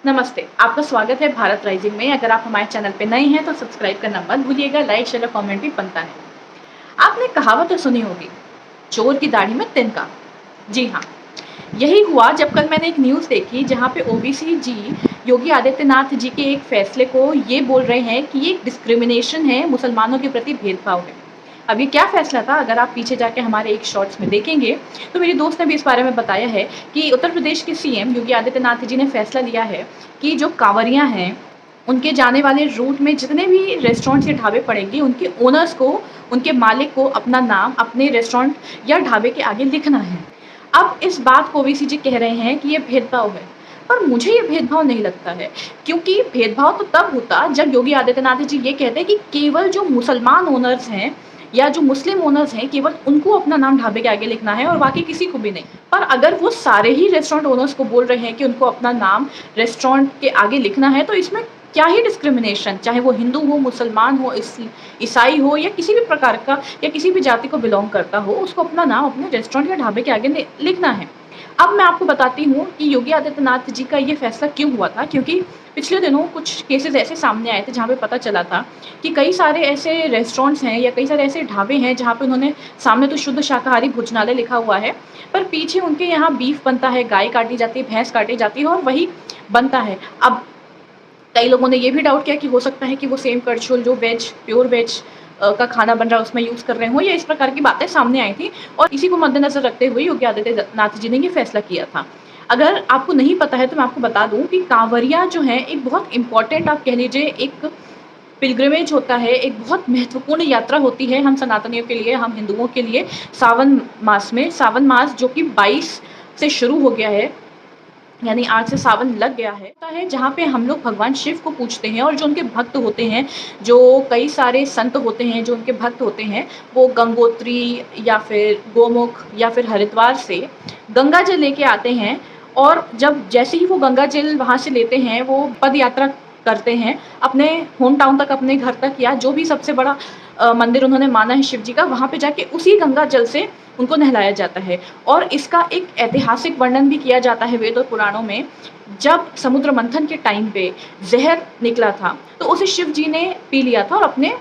नमस्ते, आपका स्वागत है भारत राइजिंग में। अगर आप हमारे चैनल पे नए हैं तो सब्सक्राइब करना मत भूलिएगा, लाइक शेयर और कमेंट भी बनता है। आपने कहावत तो सुनी होगी, चोर की दाढ़ी में तिनका। जी हाँ, यही हुआ जब कल मैंने एक न्यूज़ देखी जहाँ पे ओवैसी जी योगी आदित्यनाथ जी के एक फैसले को ये बोल रहे हैं कि ये डिस्क्रिमिनेशन है, मुसलमानों के प्रति भेदभाव है। अब ये क्या फैसला था, अगर आप पीछे जाके हमारे एक शॉर्ट्स में देखेंगे तो मेरी दोस्त ने भी इस बारे में बताया है कि उत्तर प्रदेश के सीएम योगी आदित्यनाथ जी ने फैसला लिया है कि जो कांवरियाँ हैं, उनके जाने वाले रूट में जितने भी रेस्टोरेंट्स या ढाबे पड़ेंगे, उनके ओनर्स को, उनके मालिक को अपना नाम अपने रेस्टोरेंट या ढाबे के आगे लिखना है। अब इस बात को ओवैसी जी कह रहे हैं कि ये भेदभाव है, पर मुझे ये भेदभाव नहीं लगता है, क्योंकि भेदभाव तो तब होता जब योगी आदित्यनाथ जी ये कहते हैं कि केवल जो मुसलमान ओनर्स हैं या जो मुस्लिम ओनर्स हैं, केवल उनको अपना नाम ढाबे के आगे लिखना है और बाकी किसी को भी नहीं। पर अगर वो सारे ही रेस्टोरेंट ओनर्स को बोल रहे हैं कि उनको अपना नाम रेस्टोरेंट के आगे लिखना है, तो इसमें क्या ही डिस्क्रिमिनेशन, चाहे वो हिंदू हो, मुसलमान हो, ईसाई हो या किसी भी प्रकार का या किसी भी जाति को बिलोंग करता हो, उसको अपना नाम अपने रेस्टोरेंट या ढाबे के आगे लिखना है। अब मैं आपको बताती हूँ कि योगी आदित्यनाथ जी का ये फैसला क्यों हुआ था, क्योंकि पिछले दिनों कुछ केसेस ऐसे सामने आए थे जहाँ पे पता चला था कि कई सारे ऐसे रेस्टोरेंट्स हैं या कई सारे ऐसे ढाबे हैं जहाँ पे उन्होंने सामने तो शुद्ध शाकाहारी भोजनालय लिखा हुआ है, पर पीछे उनके यहाँ बीफ बनता है, गाय काटी जाती है, भैंस काटी जाती है और वही बनता है। अब कई लोगों ने ये भी डाउट किया कि हो सकता है कि वो सेम करछुल जो प्योर वेज का खाना बन रहा है उसमें यूज़ कर रहे हों, या इस प्रकार की बातें सामने आई थी और इसी को मद्देनज़र रखते हुए योगी आदित्यनाथ जी ने ये फैसला किया था। अगर आपको नहीं पता है तो मैं आपको बता दूँ कि कांवरिया जो है एक बहुत इम्पोर्टेंट, आप कह लीजिए, एक पिलग्रिमेज होता है, एक बहुत महत्वपूर्ण यात्रा होती है हम सनातनियों के लिए, हम हिंदुओं के लिए। सावन मास जो कि 22 से शुरू हो गया है, यानी आज से सावन लग गया है जहाँ पे हम लोग भगवान शिव को पूजते हैं और जो उनके भक्त होते हैं, जो कई सारे संत होते हैं, जो उनके भक्त होते हैं, वो गंगोत्री या फिर गोमुख या फिर हरिद्वार से गंगा जल लेके आते हैं। और जब जैसे ही वो गंगा जल वहाँ से लेते हैं, वो पद यात्रा करते हैं अपने होम टाउन तक, अपने घर तक, या जो भी सबसे बड़ा मंदिर उन्होंने माना है शिव जी का, वहाँ पे जाके उसी गंगा जल से उनको नहलाया जाता है। और इसका एक ऐतिहासिक वर्णन भी किया जाता है वेद और पुराणों में। जब समुद्र मंथन के टाइम पे ज़हर निकला था, तो उसे शिव जी ने पी लिया था और अपने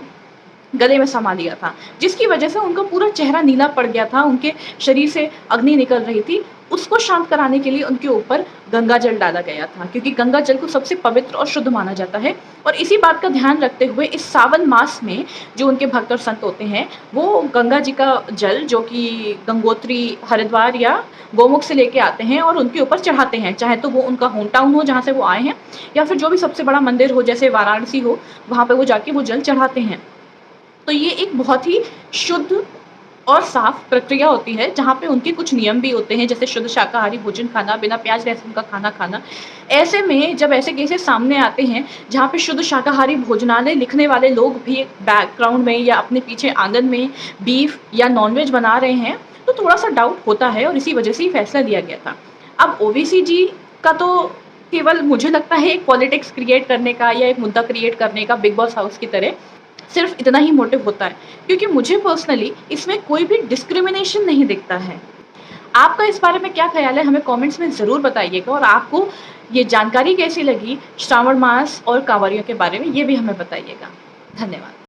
गले में समा लिया था, जिसकी वजह से उनका पूरा चेहरा नीला पड़ गया था, उनके शरीर से अग्नि निकल रही थी। उसको शांत कराने के लिए उनके ऊपर गंगा जल डाला गया था, क्योंकि गंगा जल को सबसे पवित्र और शुद्ध माना जाता है। और इसी बात का ध्यान रखते हुए इस सावन मास में जो उनके भक्त और संत होते हैं, वो गंगा जी का जल, जो कि गंगोत्री, हरिद्वार या गोमुख से लेके आते हैं और उनके ऊपर चढ़ाते हैं, चाहे तो वो उनका होम टाउन हो जहाँ से वो आए हैं, या फिर जो भी सबसे बड़ा मंदिर हो जैसे वाराणसी हो, वहाँ पे वो जाके वो जल चढ़ाते हैं। तो ये एक बहुत ही शुद्ध और साफ प्रक्रिया होती है, जहाँ पे उनके कुछ नियम भी होते हैं, जैसे शुद्ध शाकाहारी भोजन खाना, बिना प्याज लहसुन का खाना खाना। ऐसे में जब ऐसे केसेस सामने आते हैं जहाँ पे शुद्ध शाकाहारी भोजनालय लिखने वाले लोग भी बैकग्राउंड में या अपने पीछे आंगन में बीफ या नॉनवेज बना रहे हैं, तो थोड़ा-सा डाउट होता है और इसी वजह से ही फैसला लिया गया था। अब ओवैसी जी का तो केवल मुझे लगता है एक पॉलिटिक्स क्रिएट करने का या एक मुद्दा क्रिएट करने का, बिग बॉस हाउस की तरह सिर्फ इतना ही मोटिव होता है, क्योंकि मुझे पर्सनली इसमें कोई भी डिस्क्रिमिनेशन नहीं दिखता है। आपका इस बारे में क्या ख्याल है, हमें कमेंट्स में ज़रूर बताइएगा। और आपको ये जानकारी कैसी लगी श्रावण मास और कांवरियों के बारे में, ये भी हमें बताइएगा। धन्यवाद।